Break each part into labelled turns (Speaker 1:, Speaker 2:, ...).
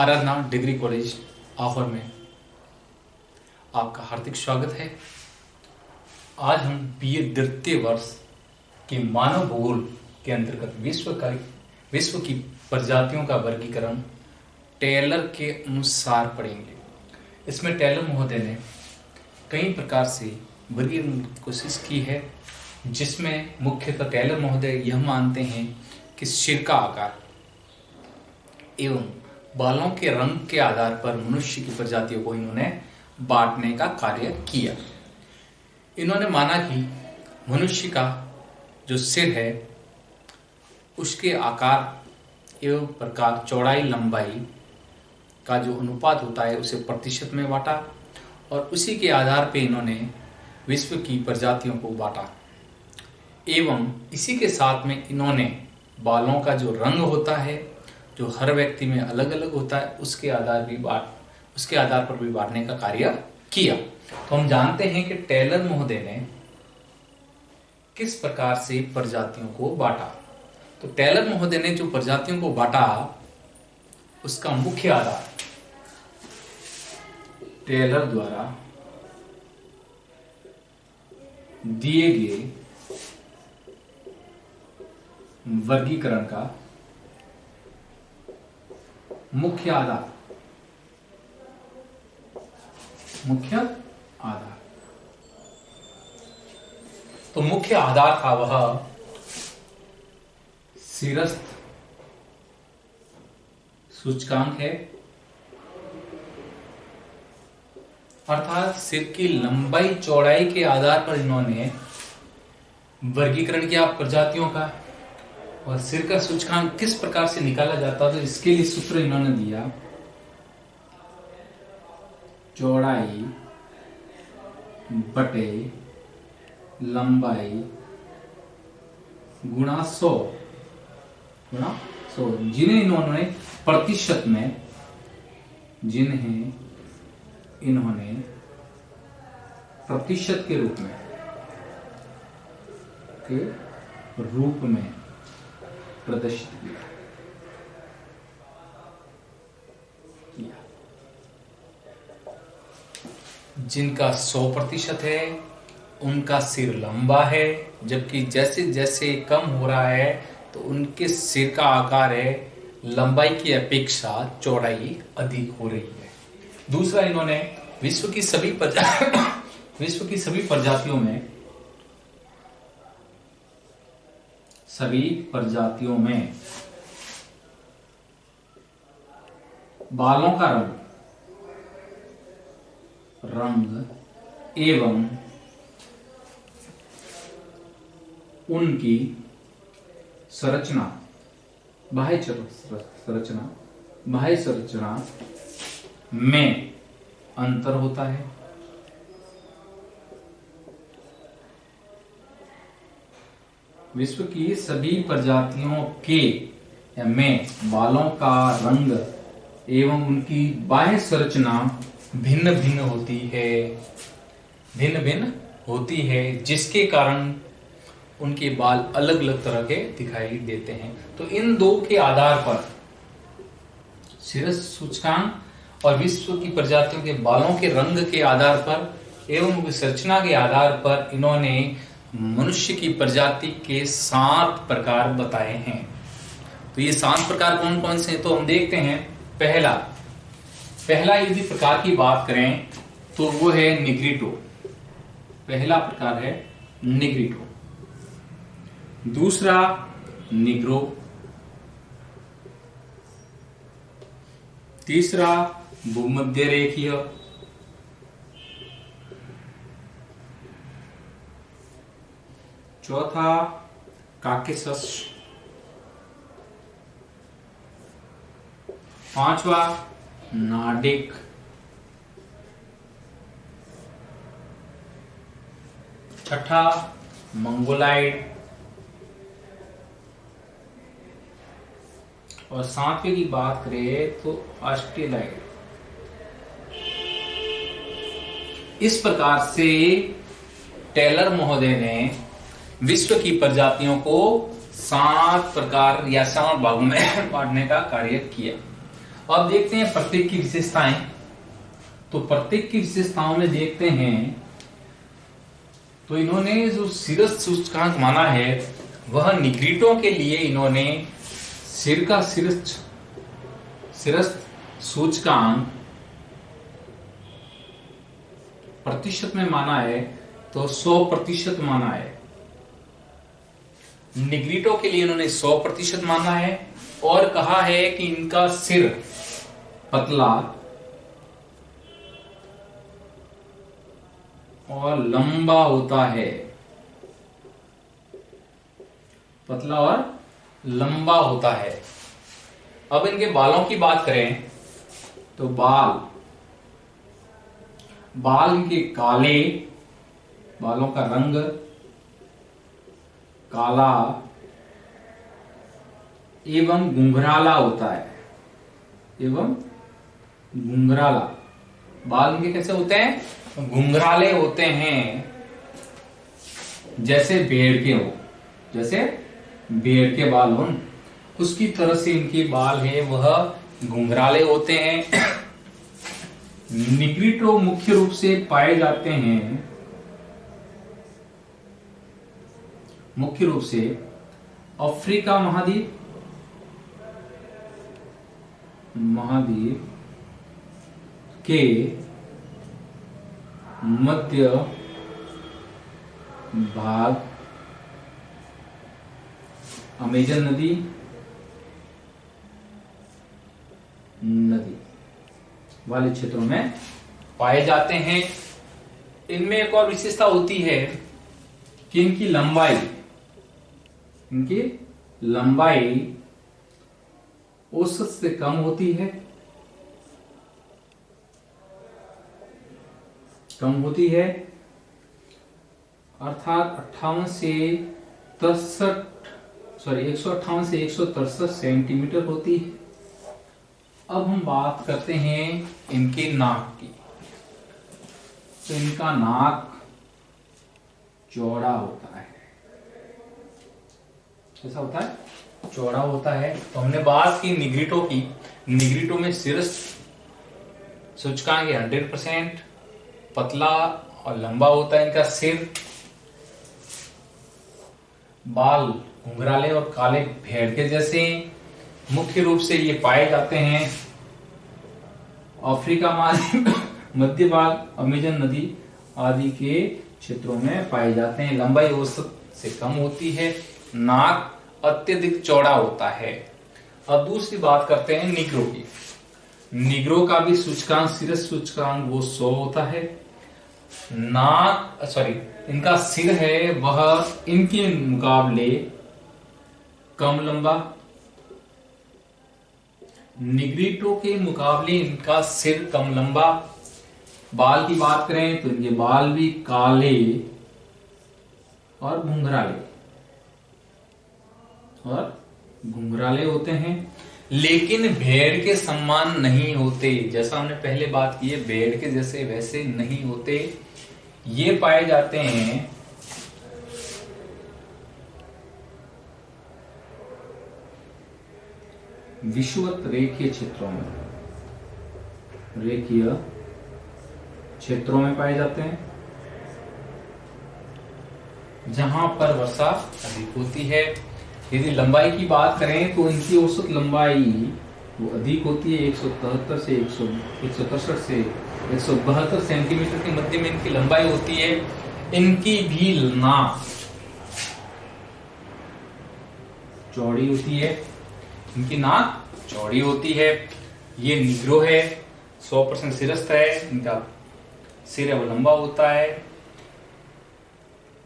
Speaker 1: आराधना degree college Ahore में आपका हार्दिक स्वागत है। आज हम बीए द्वितीय वर्ष के मानव भूगोल के अंतर्गत विश्व की प्रजातियों का वर्गीकरण टेलर के अनुसार पढ़ेंगे। इसमें टेलर महोदय ने कई प्रकार से वर्गीकरण की कोशिश की है, जिसमें मुख्यतः टेलर महोदय यह मानते हैं कि सिर का आकार एवं बालों के रंग के आधार पर मनुष्य की प्रजातियों को इन्होंने बांटने का कार्य किया। इन्होंने माना कि मनुष्य का जो सिर है उसके आकार एवं प्रकार, चौड़ाई, लंबाई का जो अनुपात होता है उसे प्रतिशत में बांटा और उसी के आधार पर इन्होंने विश्व की प्रजातियों को बांटा। एवं इसी के साथ में इन्होंने बालों का जो रंग होता है जो हर व्यक्ति में अलग अलग होता है उसके आधार पर भी बांटने का कार्य किया। तो हम जानते हैं कि टेलर महोदय ने किस प्रकार से प्रजातियों को बांटा। तो टेलर महोदय ने जो प्रजातियों को बांटा उसका मुख्य आधार टेलर द्वारा दिए गए वर्गीकरण का मुख्य आधार तो मुख्य आधार था वह सिरस्थ सूचकांक है, अर्थात सिर की लंबाई चौड़ाई के आधार पर इन्होंने वर्गीकरण किया प्रजातियों का। और सिर का सूचकांक किस प्रकार से निकाला जाता है तो इसके लिए सूत्र इन्होंने दिया, चौड़ाई बटे लंबाई गुणा 100 जिन्हें इन्होंने प्रतिशत के रूप में प्रदर्शित किया। जिनका 100% है उनका सिर लंबा है, जबकि जैसे जैसे कम हो रहा है तो उनके सिर का आकार है लंबाई की अपेक्षा चौड़ाई अधिक हो रही है। दूसरा, इन्होंने विश्व की सभी प्रजातियों में बालों का रंग एवं उनकी संरचना, बाह्य संरचना में अंतर होता है। विश्व की सभी प्रजातियों में बालों का रंग एवं उनकी बाह्य संरचना भिन्न भिन्न होती है, जिसके कारण उनके बाल अलग अलग तरह के दिखाई देते हैं। तो इन दो के आधार पर, सिरस सूचकांक और विश्व की प्रजातियों के बालों के रंग के आधार पर एवं उनकी संरचना के आधार पर इन्होंने मनुष्य की प्रजाति के 7 प्रकार बताए हैं। तो ये 7 प्रकार कौन कौन से हैं तो हम देखते हैं। पहला यदि प्रकार की बात करें तो वो है निग्रिटो। पहला प्रकार है निग्रिटो। दूसरा निग्रो। तीसरा भूमध्य रेखीय। चौथा काकेसस। पांचवा नार्डिक। छठा मंगोलाइड। और 7वें की बात करें तो ऑस्ट्रेलाइड। इस प्रकार से टेलर महोदय ने विश्व की प्रजातियों को 7 प्रकार या 7 भागों में बांटने का कार्य किया। अब देखते हैं प्रत्येक की विशेषताएं। तो प्रत्येक की विशेषताओं में देखते हैं, तो इन्होंने जो शिरस्त्र सूचकांक माना है वह निग्रिटों के लिए इन्होंने सिर का शिरस्त्र सूचकांक प्रतिशत में माना है, तो 100% माना है। निग्रिटो के लिए इन्होंने 100% माना है और कहा है कि इनका सिर पतला और लंबा होता है, पतला और लंबा होता है। अब इनके बालों की बात करें तो बाल इनके काले, बालों का रंग काला एवं घुंघराला होता है, एवं घुंघराला। बाल इनके कैसे होते हैं? घुंघराले होते हैं, जैसे भेड़ के हो, जैसे भेड़ के बाल हो उसकी तरह से इनके बाल है वह घुंघराले होते हैं। निग्रिटो मुख्य रूप से पाए जाते हैं, मुख्य रूप से अफ्रीका महाद्वीप के मध्य भाग, अमेजन नदी वाले क्षेत्रों में पाए जाते हैं। इनमें एक और विशेषता होती है कि इनकी लंबाई औसत से कम होती है, अर्थात 158 से 163 सेंटीमीटर होती है। अब हम बात करते हैं इनके नाक की। तो इनका नाक चौड़ा होता है, कैसा होता है? चौड़ा होता है। तो हमने बात की निग्रिटो की। निग्रिटो में शिरस्त्र सूचकांक 100%, पतला और लंबा होता है इनका सिर, बाल घुंघराले और काले भेड़ के जैसे। मुख्य रूप से ये पाए जाते हैं अफ्रीका महाद्वीप, मध्य भाग, अमेजन नदी आदि के क्षेत्रों में पाए जाते हैं। लंबाई औसत से कम होती है, नाक अत्यधिक चौड़ा होता है। अब दूसरी बात करते हैं निग्रो की। निग्रो का भी सूचकांक, शिरस्त्र सूचकांक वो 100 होता है। इनका सिर है वह इनके मुकाबले कम लंबा, निग्रिटो के मुकाबले इनका सिर कम लंबा। बाल की बात करें तो इनके बाल भी काले और घुंघराले होते हैं, लेकिन भेड़ के समान नहीं होते। जैसा हमने पहले बात की है, भेड़ के जैसे वैसे नहीं होते। ये पाए जाते हैं विषुवत रेखीय क्षेत्रों में पाए जाते हैं, जहां पर वर्षा अधिक होती है। यदि लंबाई की बात करें तो इनकी औसत लंबाई वो अधिक होती है, 173 से 172 सेंटीमीटर के मध्य में इनकी लंबाई होती है। इनकी भी नाक चौड़ी होती है, इनकी नाक चौड़ी होती है। ये निग्रो है, 100% शिरस्त्र है, इनका सिर है वो लंबा होता है,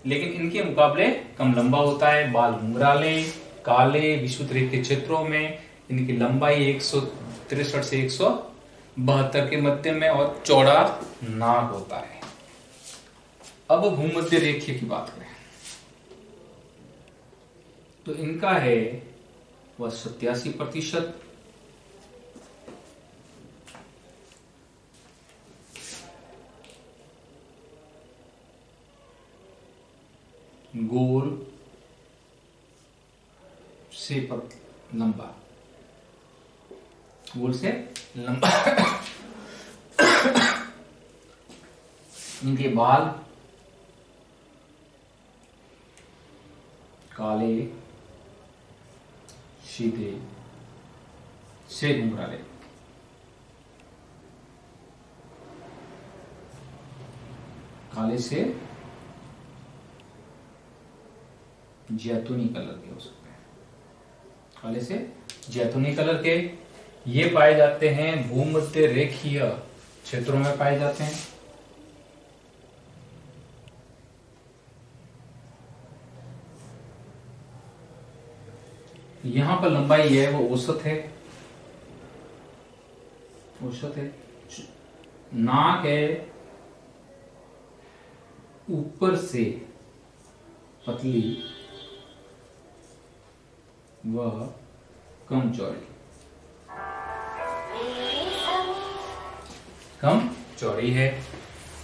Speaker 1: लेकिन इनके मुकाबले कम लंबा होता है। बाल घुंघराले काले, विषुवत रेखीय क्षेत्रों में इनकी लंबाई 163 से 172 के मध्य में और चौड़ा नाक होता है। अब भूमध्य रेखीय की बात करें तो इनका है वह 87%। गोल से लंबा गोल से लंबा। इनके बाल काले, सीधे से घुंघराले। काले से जैतूनी कलर के हो सकते हैं, काले से जैतूनी कलर के। ये पाए जाते हैं भूमध्य रेखीय क्षेत्रों में पाए जाते हैं। यहां पर लंबाई है वो औसत है, औसत है। नाक है ऊपर से पतली व कम चौड़ी, कम चौड़ी है।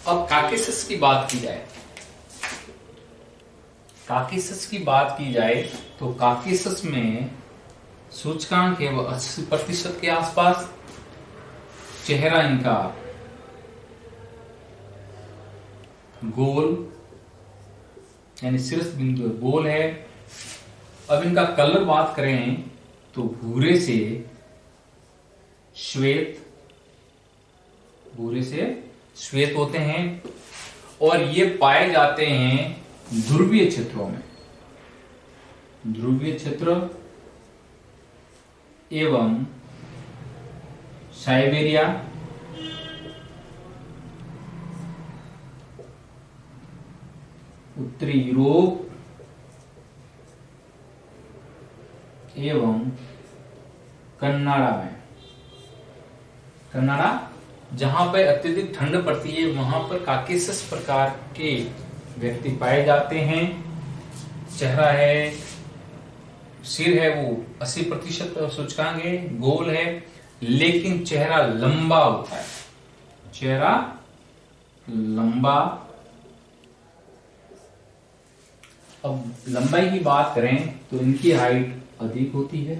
Speaker 1: अब काकेशस की बात की जाए, काकेशस की बात की जाए तो काकेशस में सूचकांक है वो 80% के आसपास। चेहरा इनका गोल यानी शीर्ष बिंदु गोल है। अब इनका कलर बात करें तो भूरे से श्वेत, भूरे से श्वेत होते हैं और ये पाए जाते हैं ध्रुवीय क्षेत्रों में, ध्रुवीय क्षेत्र एवं साइबेरिया, उत्तरी यूरोप एवं कनाडा में। कनाडा जहां पर अत्यधिक ठंड पड़ती है वहां पर काकेशस प्रकार के व्यक्ति पाए जाते हैं। चेहरा है, सिर है वो 80% सूचकांक है, गोल है, लेकिन चेहरा लंबा होता है, चेहरा लंबा। अब लंबाई की बात करें तो इनकी हाइट अधिक होती है।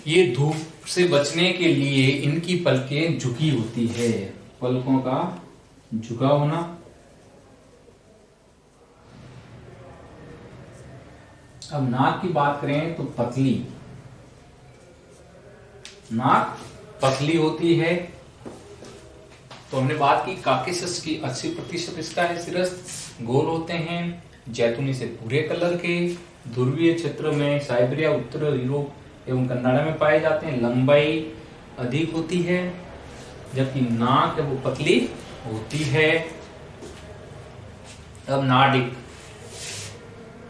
Speaker 1: ये धूप से बचने के लिए इनकी पलकें झुकी होती है, पलकों का झुका होना। अब नाक की बात करें तो पतली, नाक पतली होती है। तो हमने बात की काकेशस की 80% इसका है सिरस, गोल होते हैं, जैतूनी से भूरे कलर के, ध्रुवीय क्षेत्र में साइबेरिया, उत्तर यूरोप एवं कनाडा में पाए जाते हैं। लंबाई अधिक होती है जबकि नाक है वो पतली होती है। अब नार्डिक,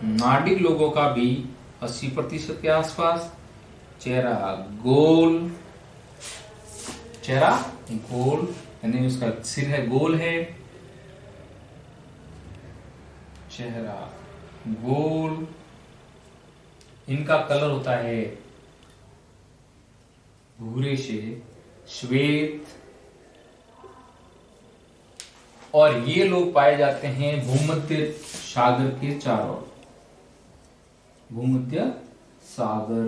Speaker 1: नार्डिक लोगों का भी 80% के आसपास। चेहरा गोल, चेहरा गोल यानी उसका सिर है गोल है, चेहरा गोल। इनका कलर होता है भूरे से श्वेत और ये लोग पाए जाते हैं भूमध्य सागर के चारों, भूमध्य सागर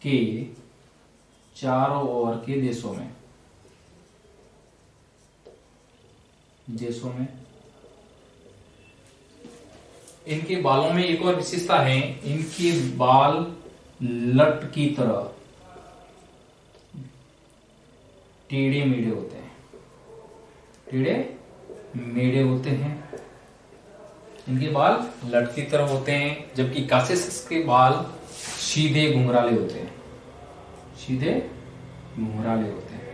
Speaker 1: के चारों ओर के देशों में, देशों में। इनके बालों में एक और विशेषता है, इनके बाल लट की तरह टेढ़े मेढ़े होते हैं, टेढ़े मेढ़े होते हैं। इनके बाल लट की तरह होते हैं जबकि काकेशस के बाल सीधे घुंघराले होते हैं, सीधे घुंघराले होते हैं।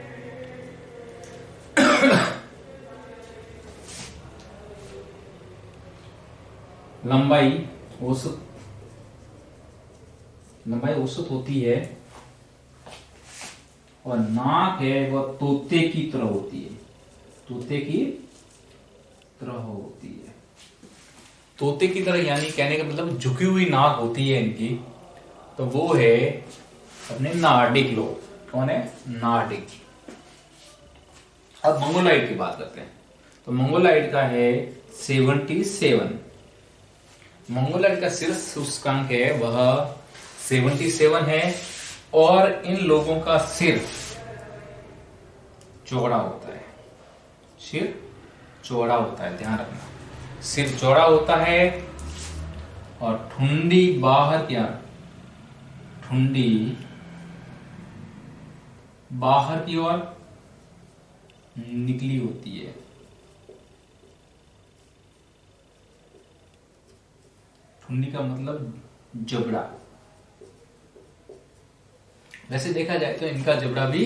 Speaker 1: लंबाई औसत, लंबाई औसत होती है और नाक है वह तोते की तरह होती है, तोते की तरह होती है। तोते की तरह यानी कहने का मतलब झुकी हुई नाक होती है इनकी। तो वो है अपने नार्डिक लोग। कौन है? नार्डिक। अब मंगोलाइट की बात करते हैं। तो मंगोलाइट का है 77। मंगोलाइड का शीर्ष सूचकांक है वह 77 है और इन लोगों का सिर चौड़ा होता है। सिर चौड़ा होता है, ध्यान रखना, सिर चौड़ा होता है और ठुंडी बाहर क्या, ठुंडी बाहर की ओर निकली होती है। ठुंडी का मतलब जबड़ा। वैसे देखा जाए तो इनका जबड़ा भी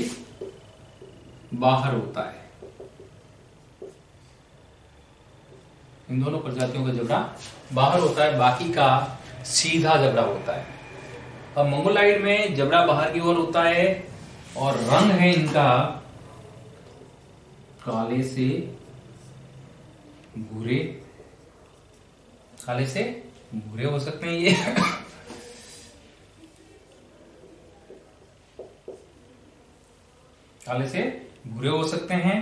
Speaker 1: बाहर होता है। इन दोनों प्रजातियों का जबड़ा बाहर होता है, बाकी का सीधा जबड़ा होता है। अब मंगोलाइड में जबड़ा बाहर की ओर होता है और रंग है इनका काले से भूरे, काले से भूरे हो सकते हैं ये काले से भूरे हो सकते हैं।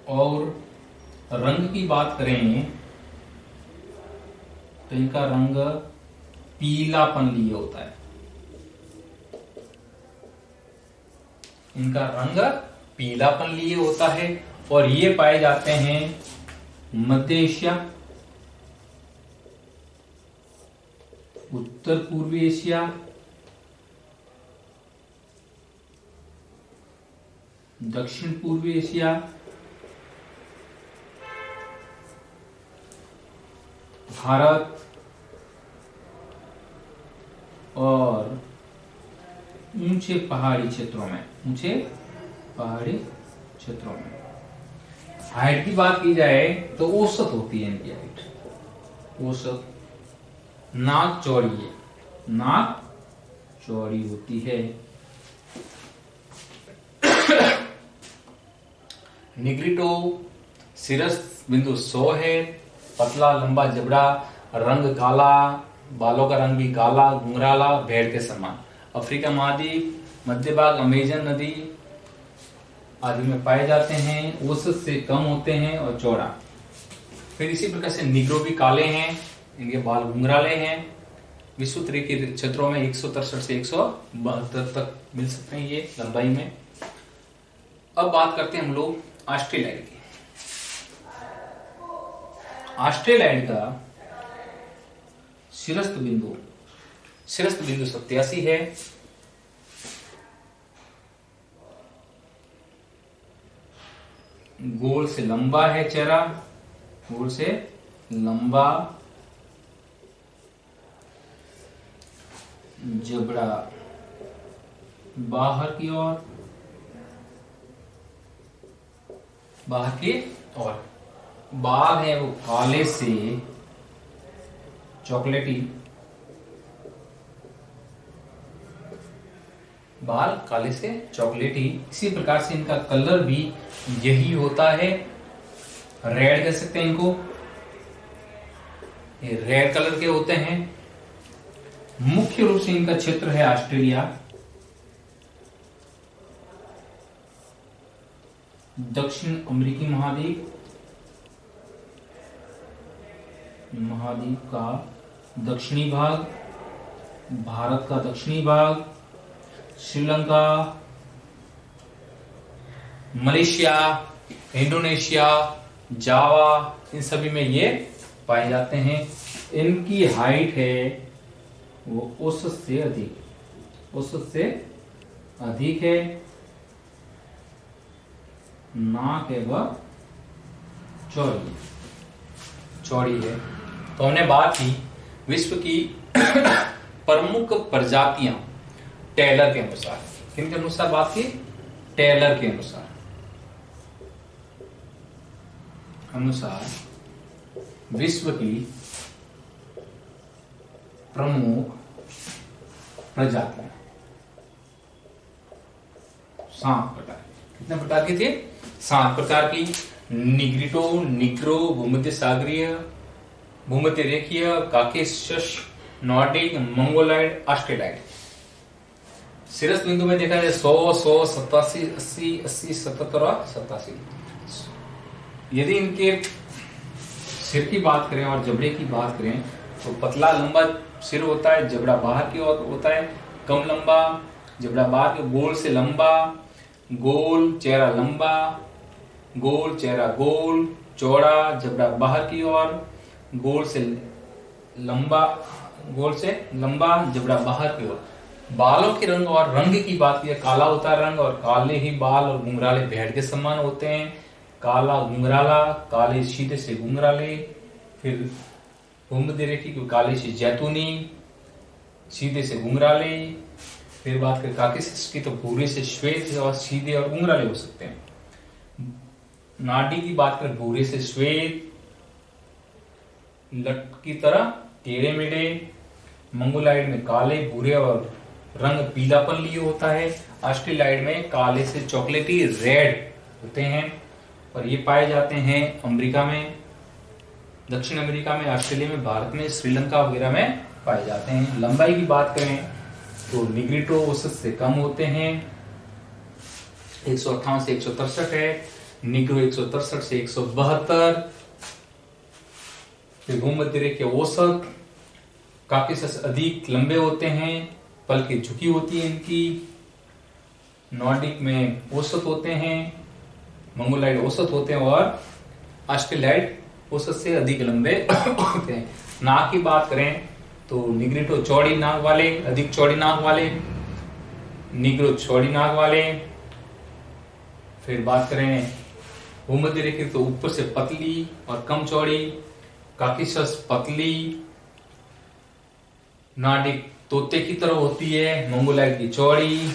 Speaker 1: और रंग की बात करें तो इनका रंग पीलापन लिए होता है। इनका रंग पीलापन लिए होता है और ये पाए जाते हैं मध्य एशिया, उत्तर पूर्वी एशिया, दक्षिण पूर्वी एशिया, भारत और ऊंचे पहाड़ी क्षेत्रों में, ऊंचे पहाड़ी क्षेत्रों में। हाइट की बात की जाए तो औसत होती है इनकी हाइट, औसत। नाक चौड़ी है, नाक चौड़ी होती है। निग्रिटो सिरस बिंदु 100 है, पतला लंबा जबड़ा, रंग काला, बालों का रंग भी काला घुंघराला, भेड़ के समान। अफ्रीका महाद्वीप, मध्य भाग अमेजन नदी आदि में पाए जाते हैं, औसत से कम होते हैं और चौड़ा। फिर इसी प्रकार से निग्रो भी काले हैं, इनके बाल घुंघराले हैं। विश्व के क्षेत्रों में 163 से 172 तक मिल सकते हैं ये लंबाई में। अब बात करते हैं हम लोग ऑस्ट्रेलाइड की। ऑस्ट्रेलाइड का शिरस्त बिंदु 87 है। गोल से लंबा है चेहरा, गोल से लंबा जबड़ा बाहर की ओर, बाहर की ओर। बाल है वो काले से चॉकलेटी, बाल काले से चॉकलेटी। इसी प्रकार से इनका कलर भी यही होता है, रेड कह सकते हैं इनको, ये रेड कलर के होते हैं। मुख्य रूप से इनका क्षेत्र है ऑस्ट्रेलिया, दक्षिण अमेरिकी महाद्वीप का दक्षिणी भाग, भारत का दक्षिणी भाग, श्रीलंका, मलेशिया, इंडोनेशिया, जावा, इन सभी में ये पाए जाते हैं। इनकी हाइट है वो औसत से अधिक है। नाक है वह चौड़ी है। तो हमने बात की विश्व की प्रमुख प्रजातियां टेलर के अनुसार। किन के अनुसार बात की? टेलर के अनुसार विश्व की प्रमुख प्रजातियां 7 प्रकार। कितने प्रकार की थी? 7 प्रकार की। निग्रिटो, निग्रो, भूमध्य सागरीय, भूमध्य रेखीय, काकेशस, नॉर्डिक, मंगोलाइड, ऑस्ट्रेलाइड। सिरस बिंदु में देखा जाए 100, 87, 80, 77 और 87। यदि इनके सिर की बात करें और जबड़े की बात करें तो पतला लंबा सिर होता है, जबड़ा बाहर की ओर होता है, कम लंबा, जबड़ा बाहर के गोल से लंबा, गोल चेहरा लंबा, गोल चेहरा गोल चौड़ा, जबड़ा बाहर की ओर, गोल से लंबा, गोल से लंबा, जबड़ा बाहर की ओर। बालों के रंग और रंग की बात की, काला होता है रंग और काले ही बाल और घुंघराले भेड़ के समान होते हैं। काला घुंघराला, काले सीधे से घुंघराले, फिर भूमध्य रेखी को काले से जैतूनी, सीधे से घुंघराले। फिर बात करें काकेसिस की तो भूरे से श्वेत और सीधे और घुंघराले हो सकते हैं। नाडी की बात करें भूरे से श्वेत, लट की तरह टेढ़े मेढ़े। मंगोलाइड में काले भूरे और रंग पीलापन लिए होता है। ऑस्ट्रेलाइड में काले से चॉकलेटी रेड होते हैं और ये पाए जाते हैं अमेरिका में, दक्षिण अमेरिका में, ऑस्ट्रेलिया में, भारत में, श्रीलंका वगैरह में पाए जाते हैं। लंबाई की बात करें तो निग्रिटो औसत से कम होते हैं, 158 से 163 है, निग्रो 163 से 172। फिर भूमध्य रेखा औसत, काकेसस अधिक लंबे होते हैं, पलकें झुकी होती है इनकी। नॉर्डिक में औसत होते हैं, मंगोलाइड औसत होते हैं और ऑस्ट्रेलाइड औसत से अधिक लंबे होते हैं। नाक की बात करें तो निग्रिटो चौड़ी नाक वाले, अधिक चौड़ी नाक वाले, निग्रो चौड़ी नाक वाले। फिर बात करें भूमध्य रेखा तो ऊपर से पतली और कम चौड़ी, काकेसस पतली, नॉर्डिक तोते की तरह होती है, मंगोलाइड की चौड़ी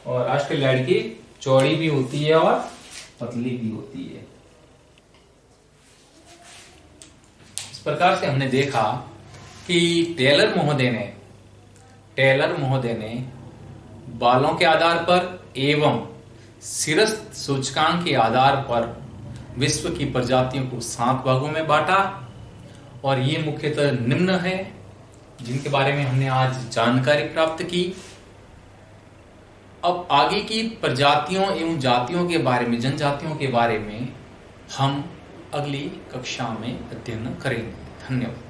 Speaker 1: और ऑस्ट्रेलाइड की चौड़ी भी होती है और पतली भी होती है। इस प्रकार से हमने देखा कि टेलर महोदय ने बालों के आधार पर एवं शिरस्त्र सूचकांक के आधार पर विश्व की प्रजातियों को 7 भागों में बांटा और ये मुख्यतः निम्न है जिनके बारे में हमने आज जानकारी प्राप्त की। अब आगे की प्रजातियों एवं जातियों के बारे में, जनजातियों के बारे में हम अगली कक्षा में अध्ययन करेंगे। धन्यवाद।